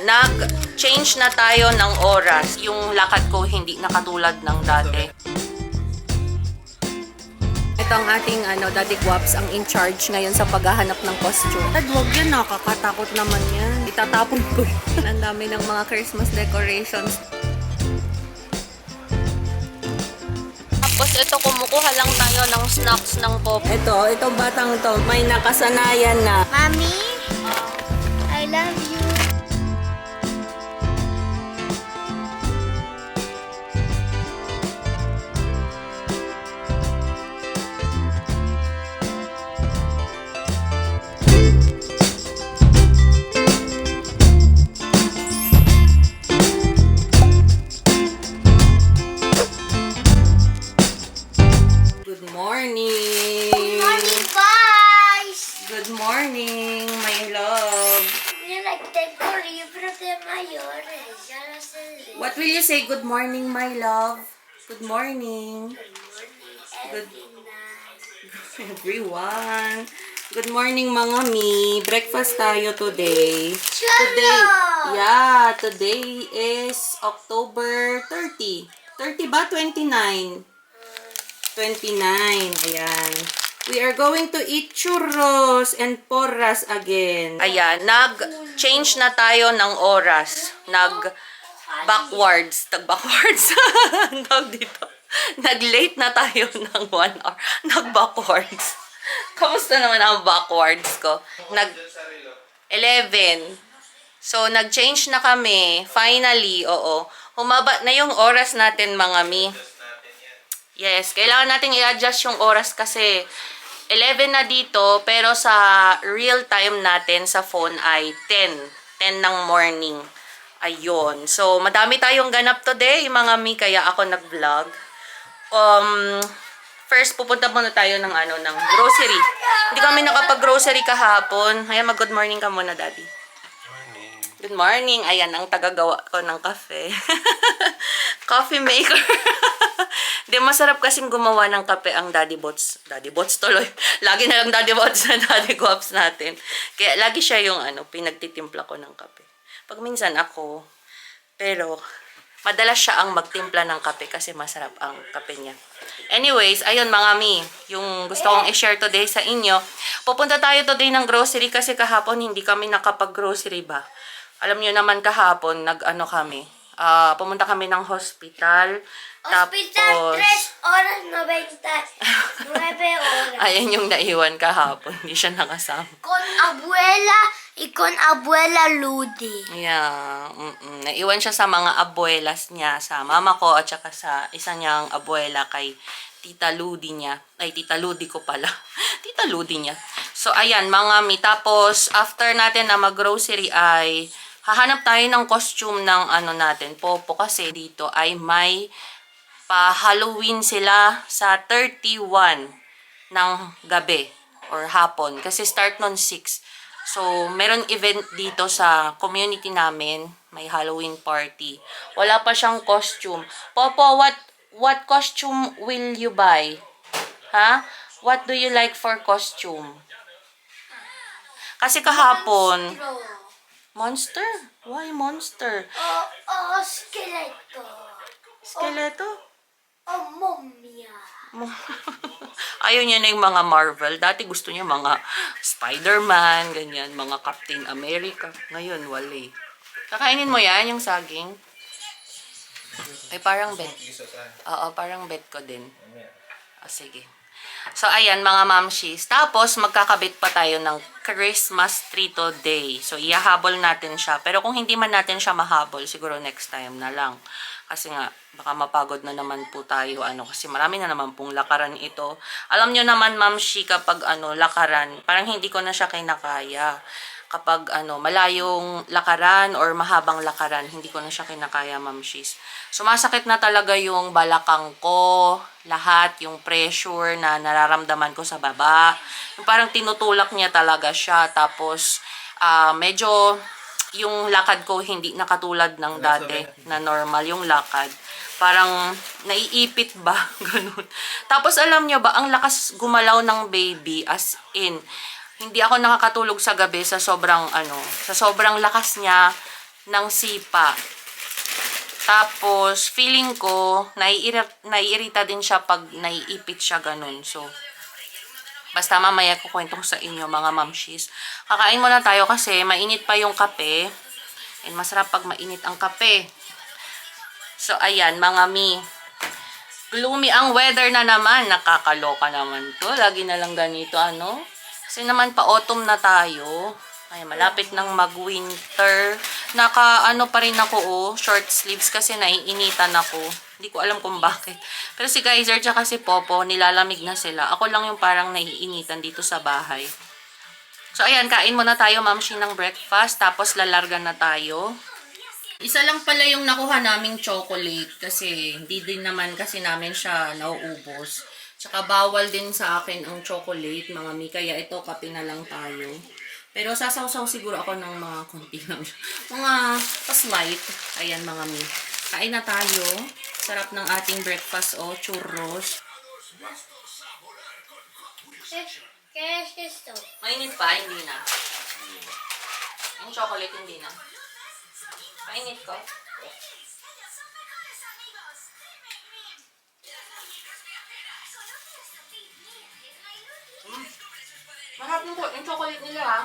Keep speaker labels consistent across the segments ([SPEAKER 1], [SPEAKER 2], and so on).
[SPEAKER 1] Nag-change na tayo ng oras. Yung lakad ko hindi na katulad ng dati. Ito ang ating Daddy Guaps, ang in charge ngayon sa paghahanap ng costume. Wag yan, nakakatakot naman yan. Itatapon ko yun. Ang dami ng mga Christmas decorations. Tapos ito, kumukuha lang tayo ng snacks ng pop. Itong batang to, may nakasanayan na.
[SPEAKER 2] Mommy, I love you.
[SPEAKER 1] Good morning!
[SPEAKER 2] Good morning, guys.
[SPEAKER 1] Good morning, my love.
[SPEAKER 2] Mira, tengo libro de mayores. Ya lo sé.
[SPEAKER 1] What will you say? Good morning, my love. Good morning. Good everyone. Good morning, mga mi. Breakfast tayo today. Today is October 30. 30 ba? 29. 29. Ayan. We are going to eat churros and porras again. Ayan, nag-change na tayo ng oras. Nag-backwards. Tag-backwards. Tawag dito. Nag-late na tayo ng 1 hour. Nag-backwards. Kamusta naman ang backwards ko? Nag-11. So, nag-change na kami. Finally, oo. Humaba na yung oras natin, mga mi. Yes, kailangan natin i-adjust yung oras kasi 11 na dito, pero sa real time natin sa phone ay 10 ng morning. Ayun. So, madami tayong ganap today, mga mi, kaya ako nag-vlog. First, pupunta muna tayo ng ng grocery. Hindi kami nakapag-grocery kahapon. Ayan, mag-good morning ka muna, Daddy. Good morning. Ayan, ang tagagawa ko ng kape. Coffee maker. Di, masarap kasing gumawa ng kape ang Daddy Bots. Daddy Bots tuloy. Lagi na lang Daddy Bots na Daddy Guaps natin. Kaya lagi siya yung pinagtitimpla ko ng kape. Pag minsan ako, pero madalas siya ang magtimpla ng kape kasi masarap ang kape niya. Anyways, ayun mga mi, yung gusto kong i-share today sa inyo. Pupunta tayo today ng grocery kasi kahapon hindi kami nakapag-grocery ba. Alam niyo naman kahapon, kami. Pumunta kami ng hospital.
[SPEAKER 2] Hospital,
[SPEAKER 1] Tapos,
[SPEAKER 2] 3 horas 99 horas.
[SPEAKER 1] ayan yung naiwan kahapon. Hindi siya nakasama.
[SPEAKER 2] Con abuela y con abuela Ludi.
[SPEAKER 1] Yeah. Naiwan siya sa mga abuelas niya. Sa mama ko at saka sa isa niyang abuela kay Tita Ludi niya. Ay, Tita Ludi ko pala. Tita Ludi niya. So, ayan mga mi. Tapos, after natin na mag-grocery ay hahanap tayo ng costume ng natin, Popo, kasi dito ay may pa-Halloween sila sa 31 ng gabi or hapon. Kasi start nun 6. So, meron event dito sa community namin. May Halloween party. Wala pa siyang costume. Popo, what costume will you buy? Ha? What do you like for costume? Kasi kahapon, Monster? Why monster?
[SPEAKER 2] Skeleto.
[SPEAKER 1] Skeleto?
[SPEAKER 2] Momia.
[SPEAKER 1] Ayaw niya na yung mga Marvel. Dati gusto niya mga Spider-Man, ganyan, mga Captain America. Ngayon, wala. Kakainin mo yan, yung saging? Ay, parang bet. Oo, parang bet ko din. Sige. So, ayan, mga mamshis. Tapos, magkakabit pa tayo ng Christmas tree today. So, ihahabol natin siya. Pero kung hindi man natin siya mahabol, siguro next time na lang. Kasi nga, baka mapagod na naman po tayo. Kasi marami na naman pong lakaran ito. Alam nyo naman, mamshi, kapag lakaran, parang hindi ko na siya kinakaya. Kapag malayong lakaran or mahabang lakaran, hindi ko na siya kinakaya, mamshis. Sumasakit na talaga yung balakang ko, lahat, yung pressure na nararamdaman ko sa baba. Yung parang tinutulak niya talaga siya. Tapos, medyo yung lakad ko hindi nakatulad ng dati na normal yung lakad. Parang naiipit ba? Ganun. Tapos alam nyo ba, ang lakas gumalaw ng baby, as in, hindi ako nakakatulog sa gabi sa sobrang lakas niya. ng sipa. Tapos, feeling ko, naiirita din siya pag naiipit siya ganun. So, basta mamaya kukwento ko sa inyo, mga mamshis. Kakain muna tayo kasi mainit pa yung kape. And masarap pag mainit ang kape. So, ayan, mga mi. Gloomy ang weather na naman. Nakakaloka naman to. Lagi na lang ganito, ano? Kasi naman pa-autumn na tayo. Ay, malapit nang mag-winter. Naka, pa rin ako, short sleeves kasi naiinitan ako. Hindi ko alam kung bakit. Pero si Kaiser tsaka si Popo, nilalamig na sila. Ako lang yung parang naiinitan dito sa bahay. So, ayan, kain muna tayo, mamshi, ng breakfast. Tapos, lalargan na tayo. Isa lang pala yung nakuha naming chocolate kasi hindi din naman kasi namin siya nauubos. Tsaka bawal din sa akin ang chocolate, mga mi. Kaya ito, kape na lang tayo. Pero sasawsaw siguro ako ng mga konti lang. Mga pas-light. Ayan, mga mi. Kain na tayo. Sarap ng ating breakfast, churros.
[SPEAKER 2] ¿Qué es esto?
[SPEAKER 1] Mainit pa, hindi na. Yung chocolate, hindi na. Mainit ko. Mahap yung chocolate nila, ha?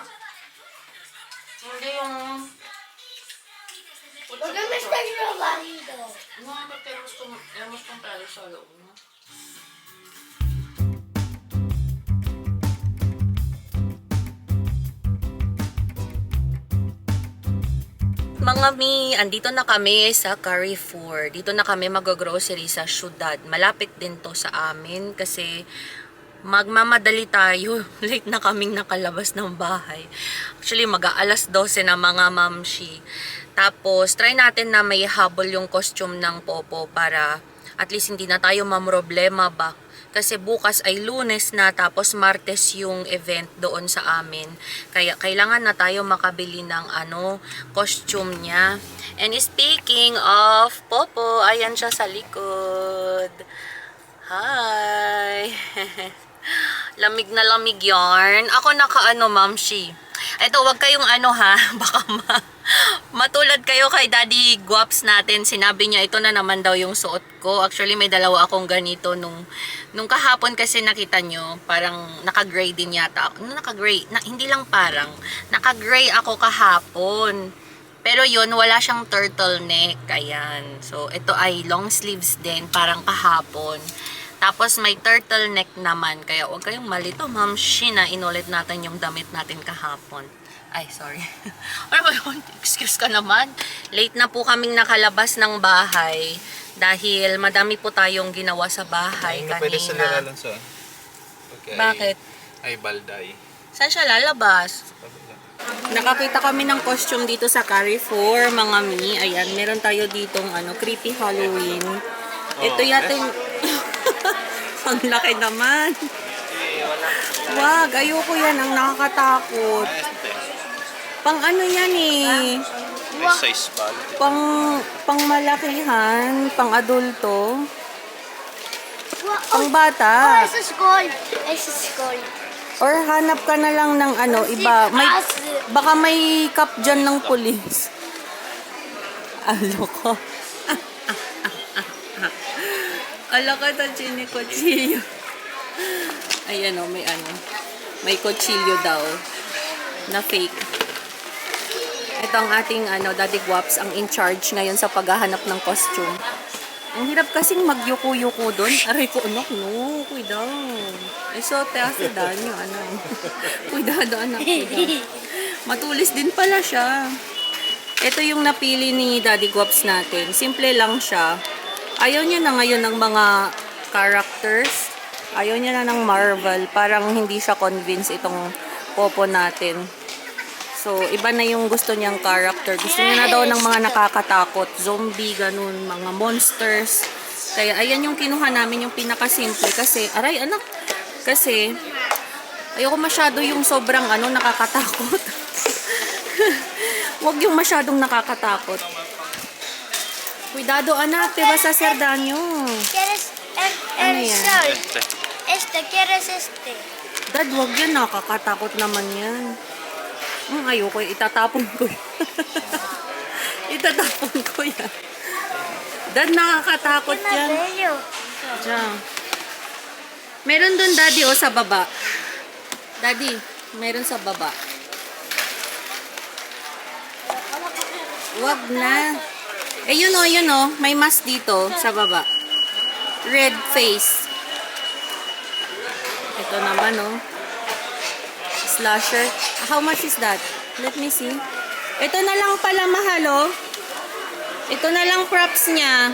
[SPEAKER 1] Hindi yung...
[SPEAKER 2] ¿Por qué me estás robando?
[SPEAKER 1] No, porque hemos comprado solo uno. Mga mi, andito na kami sa Carrefour. Dito na kami mag-grocery sa syudad. Malapit din to sa amin kasi magmamadali tayo. Late na kaming nakalabas ng bahay. Actually, mag-aalas 12 na, mga mamshi. Tapos, try natin na may habol yung costume ng Popo para at least hindi na tayo mamroblema ba. Kasi bukas ay Lunes na, tapos Martes yung event doon sa amin. Kaya kailangan na tayo makabili ng costume niya. And speaking of Popo, ayan siya sa likod. Hi! Lamig na lamig yarn. Ako mamshi. Ito, wag kayong ha, baka matulad kayo kay Daddy Guaps natin. Sinabi niya, ito na naman daw yung suot ko. Actually, may dalawa akong ganito nung kahapon kasi nakita nyo, parang naka-gray din yata ako. Naka-gray, hindi lang parang, naka-gray ako kahapon. Pero yun, wala siyang turtleneck. Ayan. So, ito ay long sleeves din, parang kahapon. Tapos may turtleneck naman. Kaya huwag kayong malito, mamshi, na inulit natin yung damit natin kahapon. Ay, sorry. Ano ba yun? Excuse ka naman. Late na po kaming nakalabas ng bahay. Dahil madami po tayong ginawa sa bahay kanina.
[SPEAKER 3] Pwede sa lalalan sa... Okay.
[SPEAKER 1] Bakit?
[SPEAKER 3] Ay, balday.
[SPEAKER 1] Saan siya lalabas? Nakakita kami ng costume dito sa Carrefour, mga mi. Ayan, meron tayo ditong creepy Halloween. Ito yata yung... Ang laki naman. Wag, ayoko yan. Ang nakakatakot. Pang yan eh.
[SPEAKER 3] May size ball.
[SPEAKER 1] Pang malakihan, pang adulto. Pang bata.
[SPEAKER 2] Eso es gold. Eso es gold.
[SPEAKER 1] Or hanap ka na lang ng iba. Baka may cup dyan ng pulis. Aloko. Aloko to chini-kutsilyo. Ayan may kutsilyo daw na fake. Ito ang ating Daddy Guaps, ang in charge ngayon sa paghahanap ng costume. Ang hirap kasing magyuko-yuko doon. Aray ko, anak, no. Cuidado. Eso, te hace daño, Cuidado, anak, cuidado. Matulis din pala siya. Ito yung napili ni Daddy Guaps natin. Simple lang siya. Ayaw niya na ngayon ng mga characters. Ayaw niya na ng Marvel. Parang hindi siya convinced itong Popo natin. So, iba na yung gusto niyang character. Gusto niya na daw ng mga nakakatakot. Zombie, ganun. Mga monsters. Kaya, ayan yung kinuha namin, yung pinakasimple. Kasi, aray, anak. Kasi, ayoko masyado yung sobrang, nakakatakot. Huwag yung masyadong nakakatakot. Cuidado, anak. Diba sa Serdanyo?
[SPEAKER 2] ¿Quieres
[SPEAKER 1] Ano
[SPEAKER 2] el
[SPEAKER 1] yan?
[SPEAKER 2] sol? ¿Quieres este?
[SPEAKER 1] Dad, wag yan. Nakakatakot naman yan. Ayoko. Itatapon ko. Itatapon ko yan. Dad, nakakatakot yan.
[SPEAKER 2] Bello.
[SPEAKER 1] Diyan. Meron dun, Daddy, o sa baba. Daddy, meron sa baba. Wag na. Eh, yun o. May mask dito sa baba. Red face. Ito naman, o. Slasher. How much is that? Let me see. Ito na lang pala mahal, o. Ito na lang props niya.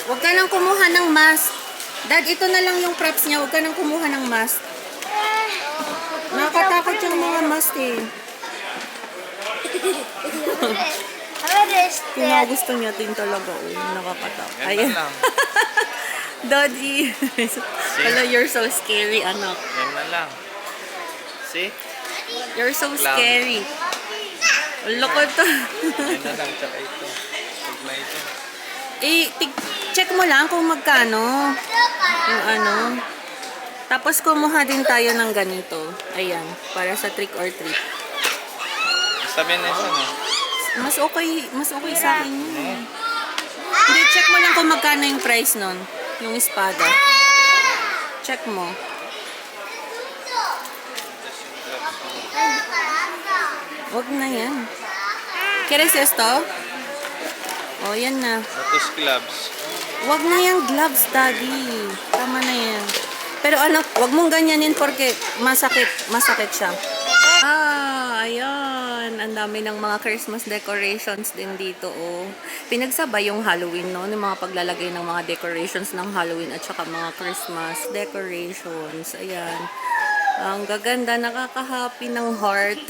[SPEAKER 1] Huwag ka nang kumuha ng mask. Dad, ito na lang yung props niya. Huwag ka nang kumuha ng mask. Nakakatakot yung mga mask eh. Gusto niya din talaga. Oh, nakakatakot.
[SPEAKER 3] Yan
[SPEAKER 1] Ayan.
[SPEAKER 3] na lang.
[SPEAKER 1] Daddy. Hello, you're so scary, anak.
[SPEAKER 3] Yan na lang. See?
[SPEAKER 1] You're so
[SPEAKER 3] Clown.
[SPEAKER 1] scary. Loko to.
[SPEAKER 3] Yan na lang. Tsaka ito. Pag na ito.
[SPEAKER 1] Check mo lang kung magkano. Yung ano. Tapos kumuha din tayo ng ganito. Ayan. Para sa trick or treat.
[SPEAKER 3] Sabi na isa na.
[SPEAKER 1] Mas okay sa akin yun. Hindi, check mo lang kung magkano yung price nun. Yung espada. Check mo. Wag na yan. ¿Quieres esto? Oh, yan na.
[SPEAKER 3] Tapos gloves.
[SPEAKER 1] Wag na yung gloves, Daddy. Tama na yan. Pero ano, wag mong ganyanin porque masakit siya. Ayan. Ang dami ng mga Christmas decorations din dito, oh. Pinagsabay yung Halloween, no? Yung mga paglalagay ng mga decorations ng Halloween at saka mga Christmas decorations. Ayan. Ang gaganda, nakaka-happy ng heart.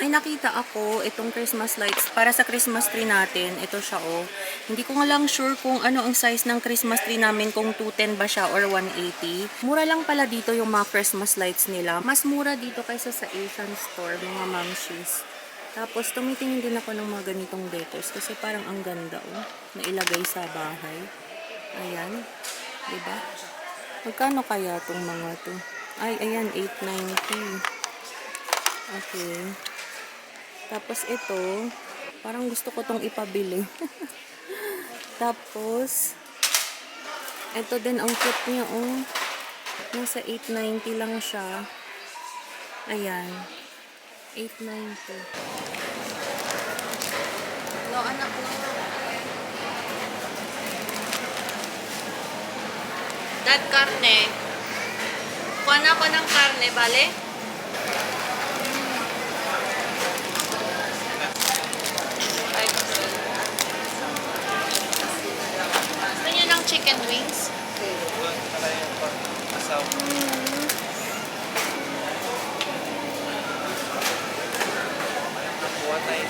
[SPEAKER 1] May nakita ako itong Christmas lights para sa Christmas tree natin. Ito siya, oh. Hindi ko nga lang sure kung ano ang size ng Christmas tree namin, kung 210 ba siya or 180. Mura lang pala dito yung mga Christmas lights nila. Mas mura dito kaysa sa Asian store, mga mamshies. Tapos, tumitingin din ako ng mga ganitong decors kasi parang ang ganda, oh, na ilagay sa bahay. Ayan. Diba? Magkano kaya itong mga to? Ay, ayan, 890. Okay. Tapos ito, parang gusto ko tong ipabili. Tapos, ito din ang cute niya, oh. Nasa 890 lang siya. Ayan. 890. No, anak mo. Dad, karne. Kuha na ako ng karne, bale? Gusto niyo ng chicken wings?
[SPEAKER 3] Doon pala yung pag-asaw. Nakuha tayo.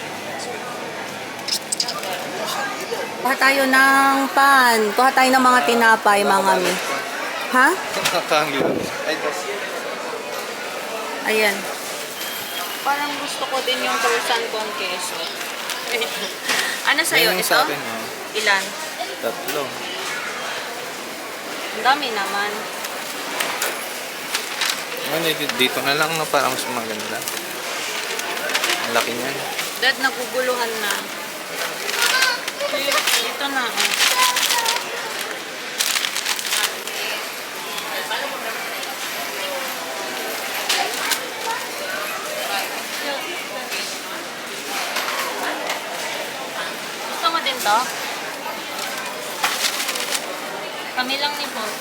[SPEAKER 1] Kuha tayo ng pan. Kuha tayo ng mga tinapay, mga mi. Ha?
[SPEAKER 3] Nakakanglo. Ay, das.
[SPEAKER 1] Ayan. Parang gusto ko din yung croissant con queso. Ano sa'yo?
[SPEAKER 3] Yan yung
[SPEAKER 1] Ito?
[SPEAKER 3] sa akin, oh.
[SPEAKER 1] Ilan?
[SPEAKER 3] 3.
[SPEAKER 1] Ang dami naman.
[SPEAKER 3] Ano, dito na lang na parang mas maganda. Ang laki niyan.
[SPEAKER 1] Dad, naguguluhan na. Ito na, oh. Gusto mo din to? Kami lang ni Paul.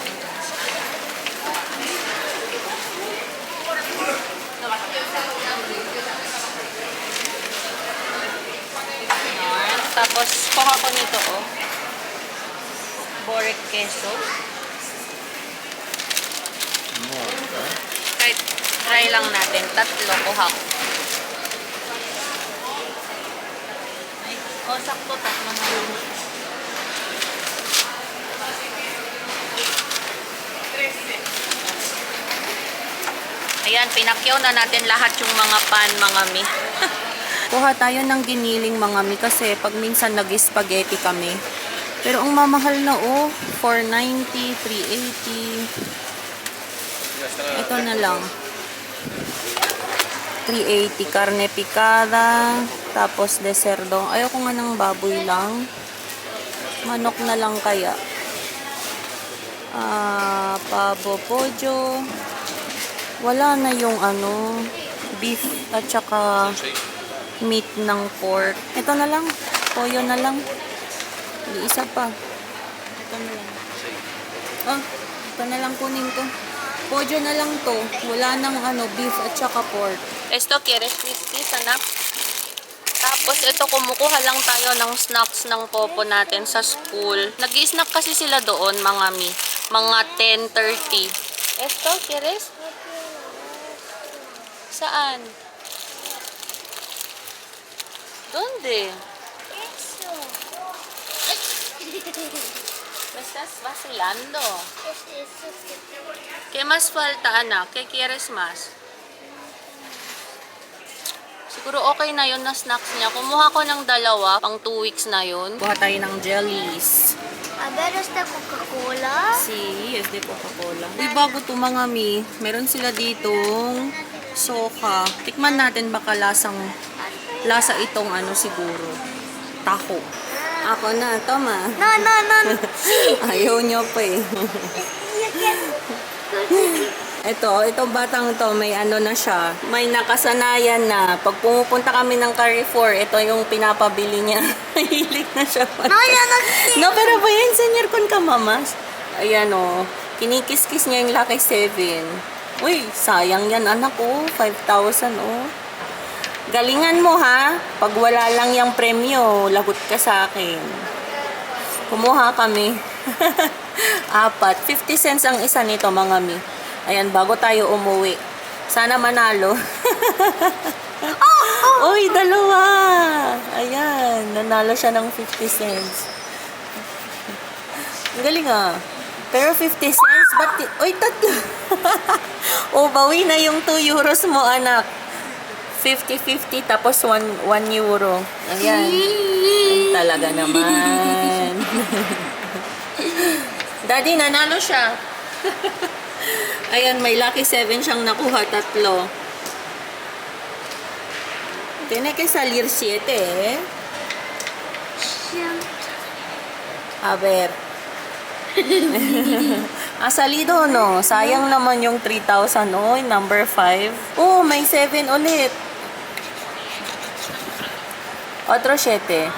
[SPEAKER 1] Ayan. Tapos, kuha ko nito, oh. Borek queso. Kahit try lang natin. 3 kuha ko. Ay, oh, sakto. 3 na lang. Ayan, pinakyaw na natin lahat yung mga pan, mga mi. Kuha tayo ng giniling, mga mi, kasi pag minsan nag-spaghetti kami. Pero ang mamahal na, oh, 490, 380. Ito na lang. 380 carne picada, tapos deserdong. Ayoko nga ng baboy lang. Manok na lang kaya. Pabo pojo. Wala na yung ano, beef at saka meat ng pork. Ito na lang. Toyo na lang. Hindi isa pa. Ito na lang. Oh, ito na lang kunin ko. Pojo na lang to. Wala nang ano, beef at saka pork. Esto, quieres crispies, anak? Tapos ito, kumukuha lang tayo ng snacks ng popo natin sa school. Nag-i-snack kasi sila doon, mga mi. Mga 10:30. Esto, quieres? Saan? ¿Dónde?
[SPEAKER 2] Eso.
[SPEAKER 1] Me estás vacilando.
[SPEAKER 2] Es eso que
[SPEAKER 1] ¿Qué más falta, anak? ¿Qué quieres más? Siguro okay na yun na snacks niya. Kumuha ko ng dalawa, pang 2 weeks na yun. Kuha tayo ng jellies.
[SPEAKER 2] A ver, esta Coca-Cola.
[SPEAKER 1] Si, es de Coca-Cola. Uy, bago to mga mi. Meron sila ditong soka. Tikman natin baka lasa itong ano siguro. Taho. Ako na, tama.
[SPEAKER 2] No, no, no.
[SPEAKER 1] Ayaw nyo pa eh.
[SPEAKER 2] You can...
[SPEAKER 1] Itong batang to, may ano na siya. May nakasanayan na. Pag pumupunta kami ng Carrefour, ito yung pinapabili niya. Hilig na siya.
[SPEAKER 2] No, yo no.
[SPEAKER 1] No, pero ba yan, senyor kun ka, mamas? Ayan o. Kinikis-kis niya yung Lucky 7. Uy, sayang yan, anak ko. 5,000 o. Galingan mo, ha? Pag wala lang yung premyo, lagot ka sa akin. Kumuha kami. 4. 50 cents ang isa nito, mga mi. Ayan, bago tayo umuwi. Sana manalo. Uy, dalawa! Ayan, nanalo siya ng 50 cents. Ang galing ah. Pero 50 cents, ba't... Uy, tatlo! O, bawi na yung 2 euros mo, anak. 50-50, tapos 1 euro. Ayan. Ay, talaga naman. Daddy, nanalo siya. Ayan, may Lucky 7 siyang nakuha, 3. Tiene que salir 7, eh. A ver. Ha salido, no? Sayang naman yung 3,000, oh, number 5. Oh, may 7 ulit. Otro 7.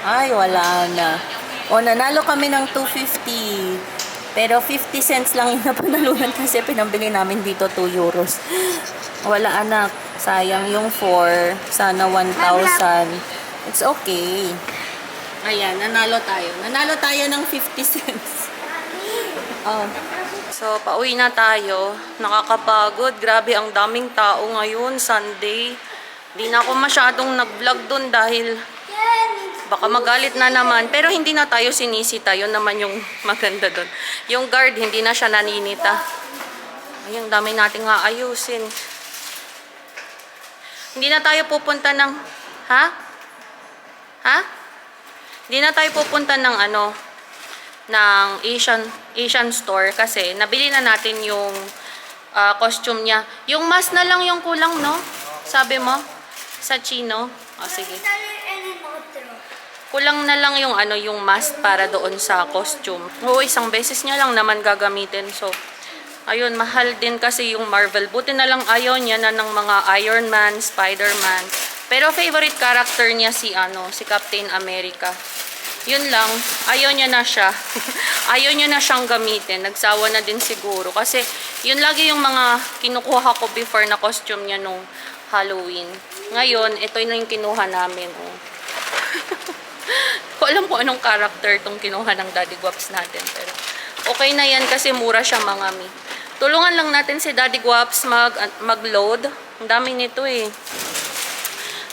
[SPEAKER 1] Ay, wala na. O, nanalo kami ng 250. Pero 50 cents lang yung napanalunan kasi pinambili namin dito 2 euros. Wala, anak. Sayang yung 4. Sana 1,000. It's okay. Ayan, nanalo tayo. Nanalo tayo ng 50 cents. Oh. So, pauwi na tayo. Nakakapagod. Grabe, ang daming tao ngayon. Sunday. Di na ako masyadong nag-vlog dun dahil baka magalit na naman. Pero hindi na tayo sinisita. Yun naman yung maganda dun. Yung guard, hindi na siya naninita. Ayun, dami nating aayusin. Hindi na tayo pupunta ng... Ha? Ha? Hindi na tayo pupunta ng ano... ng Asian store kasi nabili na natin yung costume niya. Yung mask na lang yung kulang, no? Sabi mo? Sa chino? O, sige. Kulang na lang yung ano, yung mask para doon sa costume. Oo, isang beses niya lang naman gagamitin. So, ayun, mahal din kasi yung Marvel. Buti na lang ayaw niya na ng mga Iron Man, Spider-Man. Pero favorite character niya si Captain America. Yun lang, ayaw niya na siya. Ayaw niya na siyang gamitin. Nagsawa na din siguro. Kasi yun lagi yung mga kinukuha ko before na costume niya nung Halloween. Ngayon, ito na yung kinuha namin. Oh. Ko alam kung anong character tong kinuha ng Daddy Guaps natin. Pero okay na yan kasi mura siya, mga mi. Tulungan lang natin si Daddy Guaps mag-load. Ang dami nito eh.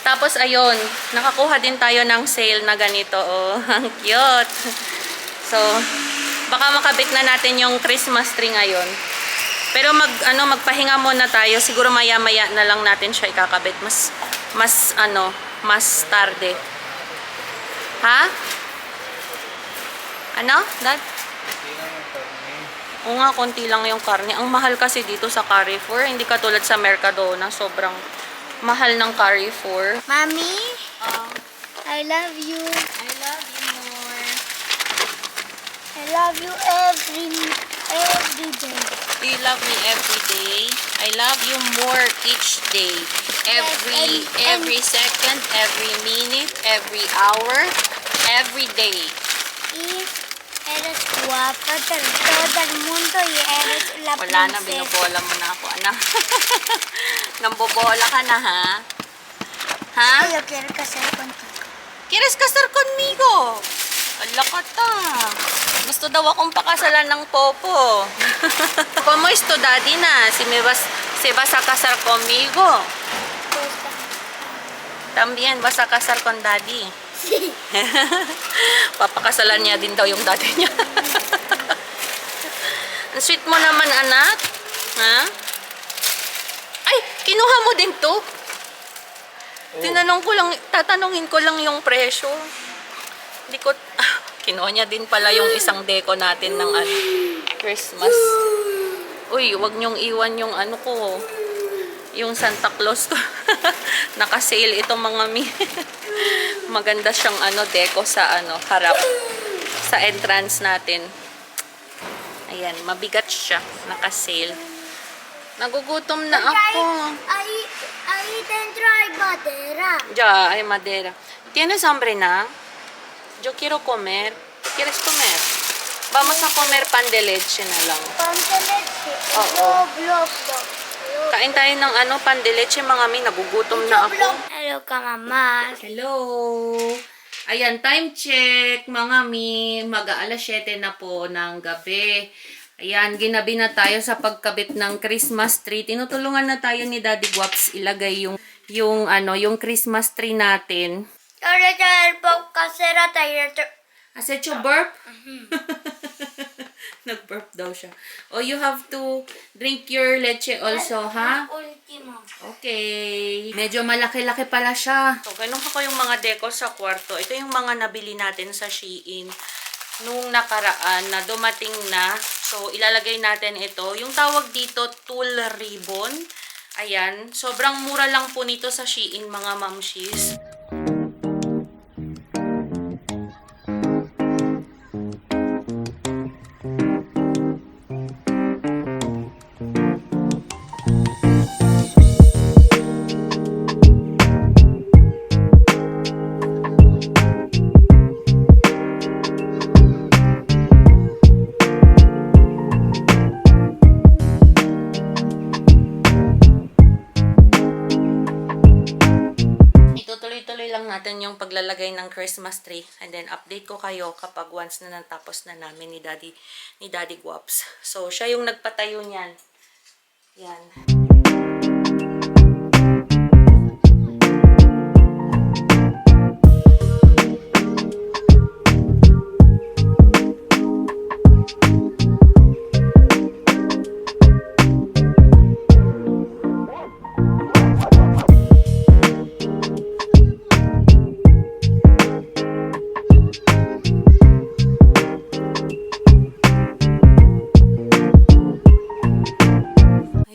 [SPEAKER 1] Tapos, ayun, nakakuha din tayo ng sale na ganito. Oh, ang cute. So, baka makabit na natin yung Christmas tree ngayon. Pero magpahinga muna tayo. Siguro maya-maya na lang natin siya ikakabit. Mas tarde. Ha? Ano? Dad? Oo nga, konti lang yung karne. Ang mahal kasi dito sa Carrefour. Hindi katulad sa Mercadona. Sobrang Mahal ng Carrefour.
[SPEAKER 2] Mommy,
[SPEAKER 1] Ah,
[SPEAKER 2] I love you.
[SPEAKER 1] I love you more.
[SPEAKER 2] I love you every day.
[SPEAKER 1] Do you love me every day? I love you more each day. Every
[SPEAKER 2] and-
[SPEAKER 1] every second, every minute, every hour, every day.
[SPEAKER 2] Y eres guapa de todo el mundo y eres la
[SPEAKER 1] Wala na,
[SPEAKER 2] princesa.
[SPEAKER 1] binubola mo na ako, anak. Nambobola ka na, ha? Ha?
[SPEAKER 2] Yo quiero casar contigo.
[SPEAKER 1] ¿Quieres casar conmigo? Ala ka ta. Gusto daw akong pakasalan ng popo. ¿Cómo es tu daddy na? Se vas a casar conmigo? También vas a casar con daddy.
[SPEAKER 2] Sí.
[SPEAKER 1] Papakasalan niya din daw yung daddy niya. Ang sweet mo naman, anak. Ha? Ay, kinuha mo din to. Tatanungin ko lang yung presyo. Hindi ko, kinuha niya din pala yung isang deko natin ng Christmas. Uy, wag niyong iwan yung ano ko. Yung Santa Claus ko. Naka-sale itong mga maganda siyang deko sa harap. Sa entrance natin. Ayan, mabigat siya. Naka-sale. Nagugutom na ako.
[SPEAKER 2] Ahí dentro hay madera.
[SPEAKER 1] Ya, hay madera. ¿Tienes hambre na? Yo quiero comer. ¿Qué quieres comer? Vamos a comer pan de leche na lang.
[SPEAKER 2] Ponte leche.
[SPEAKER 1] Oo.
[SPEAKER 2] Blog.
[SPEAKER 1] Kain tayo ng pan de leche, mga mi. Nagugutom na ako.
[SPEAKER 2] Hello ka, mama.
[SPEAKER 1] Hello! Ayan, time check, mga mi. Mag-aalas 7 na po ng gabi. Ayan, ginabi na tayo sa pagkabit ng Christmas tree. Tinutulungan na tayo ni Daddy Guaps ilagay yung Christmas tree natin.
[SPEAKER 2] Ahorita el podcast era taller.
[SPEAKER 1] Has it your burp? Nag-burp daw siya. Oh, you have to drink your leche also, ha?
[SPEAKER 2] Último.
[SPEAKER 1] Okay. Medyo malaki-laki pala siya. So, ganun ko yung mga deco sa kwarto. Ito yung mga nabili natin sa Shein nung nakaraan na dumating na. So, ilalagay natin ito. Yung tawag dito, tulle ribbon. Ayan. Sobrang mura lang po nito sa Shein, mga mamshis. Itutuloy-tuloy lang natin yung paglalagay ng Christmas tree and then update ko kayo kapag once na natapos na namin ni Daddy Guaps. So, siya yung nagpatayo niyan. Yan.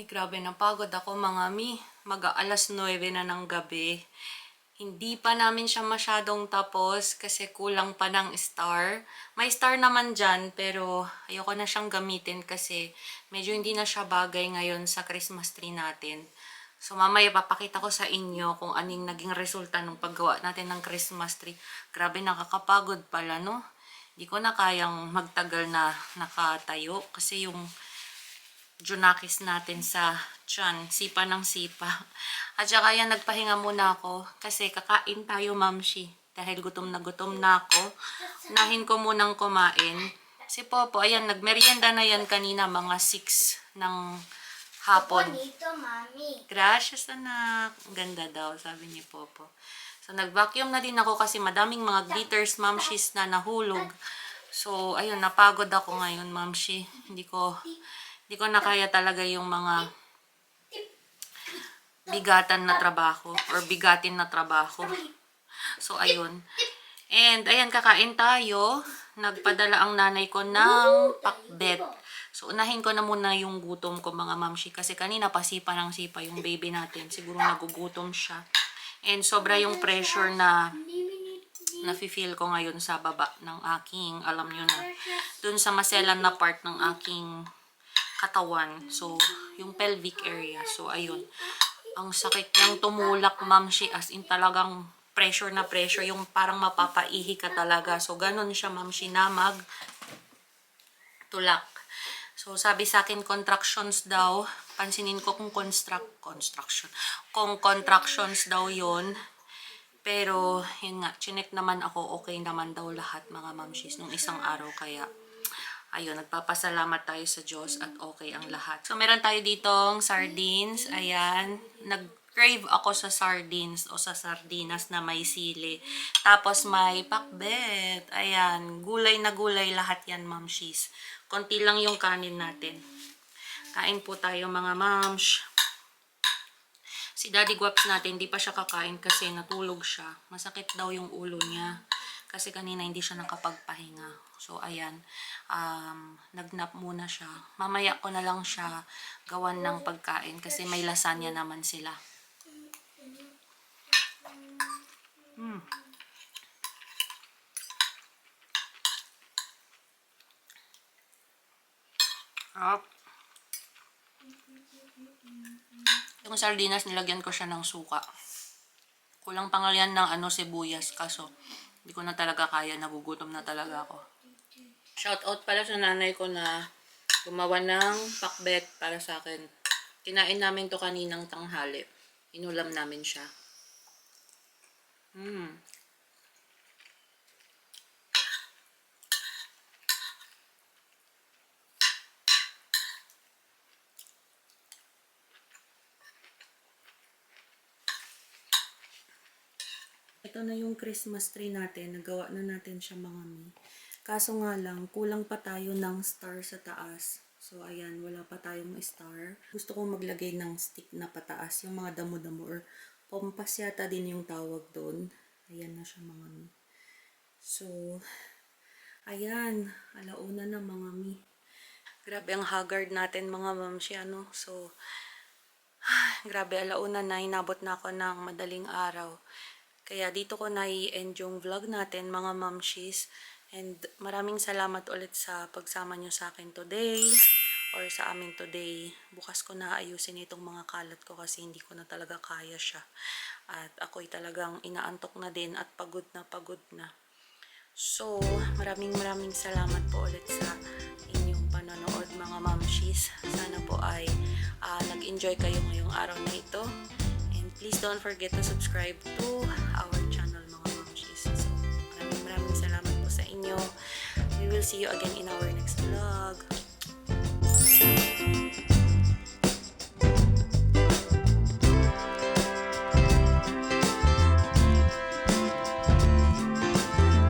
[SPEAKER 1] Grabe, napagod ako mga mi. Mag-aalas 9 na ng gabi. Hindi pa namin siya masyadong tapos kasi kulang pa ng star. May star naman dyan pero ayoko na siyang gamitin kasi medyo hindi na siya bagay ngayon sa Christmas tree natin. So mamaya papakita ko sa inyo kung anong naging resulta ng paggawa natin ng Christmas tree. Grabe, nakakapagod pala, no? Hindi ko na kayang magtagal na nakatayo kasi yung junakis natin sa tiyan, sipa ng sipa. At saka yan, nagpahinga muna ako kasi kakain tayo, mamshi. Dahil gutom na ako. Unahin ko munang kumain. Si Popo, ayan, nagmerienda na yan kanina, mga 6 ng hapon.
[SPEAKER 2] Bonito, mami.
[SPEAKER 1] Gracias, anak. Ang ganda daw, sabi ni Popo. So, nag-vacuum na din ako kasi madaming mga glitters, mamshis, na nahulog. So, ayun, napagod ako ngayon, mamshi. Hindi ko na kaya talaga yung mga bigatan na trabaho or bigatin na trabaho. So, ayun. And, ayan, kakain tayo. Nagpadala ang nanay ko ng pakbet. So, unahin ko na muna yung gutom ko mga mamshi. Kasi kanina pa sipa ng sipa yung baby natin. Siguro nagugutom siya. And sobra yung pressure na nafe-feel ko ngayon sa baba ng aking, alam nyo na, dun sa maselan na part ng aking katawan. So, yung pelvic area. So, ayun. Ang sakit niyang tumulak, mamshi. As in talagang pressure na pressure. Yung parang mapapaihi ka talaga. So, ganun siya, mamshi, na tulak. So, sabi sa akin, contractions daw. Pansinin ko kung contractions daw yon. Pero, yun nga, chinek naman ako, okay naman daw lahat mga mamshis nung isang araw. Kaya, ayun, nagpapasalamat tayo sa Diyos at okay ang lahat. So, meron tayo ditong sardines. Ayan, nag-crave ako sa sardines o sa sardinas na may sili. Tapos, may pakbet. Ayan, gulay na gulay lahat yan, mamshis. Konti lang yung kanin natin. Kain po tayo mga mams. Si Daddy Guaps natin, hindi pa siya kakain kasi natulog siya. Masakit daw yung ulo niya. Kasi kanina hindi siya nakapagpahinga. So, ayan. Nagnap muna siya. Mamaya ko na lang siya gawan ng pagkain kasi may lasagna naman sila. Yung sardinas, nilagyan ko siya ng suka. Kulang pa nga yan ng sibuyas. Kaso, hindi ko na talaga kaya. Nagugutom na talaga ako. Shout out pala sa nanay ko na gumawa ng pakbet para sa akin. Kinain namin to kaninang tanghali. Inulam namin siya. Ito na yung Christmas tree natin. Nagawa na natin siya mga mi. Kaso nga lang, kulang pa tayo ng star sa taas. So, ayan, wala pa tayong star. Gusto kong maglagay ng stick na pataas. Yung mga damo-damo or pompas yata din yung tawag doon. Ayan na siya mga mi. So, ayan. Alauna na mga mi. Grabe ang haggard natin mga mamsi. So, grabe, alauna na. Inabot na ako ng madaling araw. Kaya dito ko na i-end yung vlog natin mga mamshis. And maraming salamat ulit sa pagsama nyo sa akin today. Or sa amin today. Bukas ko na ayusin itong mga kalat ko kasi hindi ko na talaga kaya siya. At ako'y talagang inaantok na din at pagod na. So, maraming salamat po ulit sa inyong panonood mga mamshis. Sana po ay nag-enjoy kayo ngayong araw na ito. Please don't forget to subscribe to our channel mga mamshis. So, maraming salamat po sa inyo. We will see you again in our next vlog.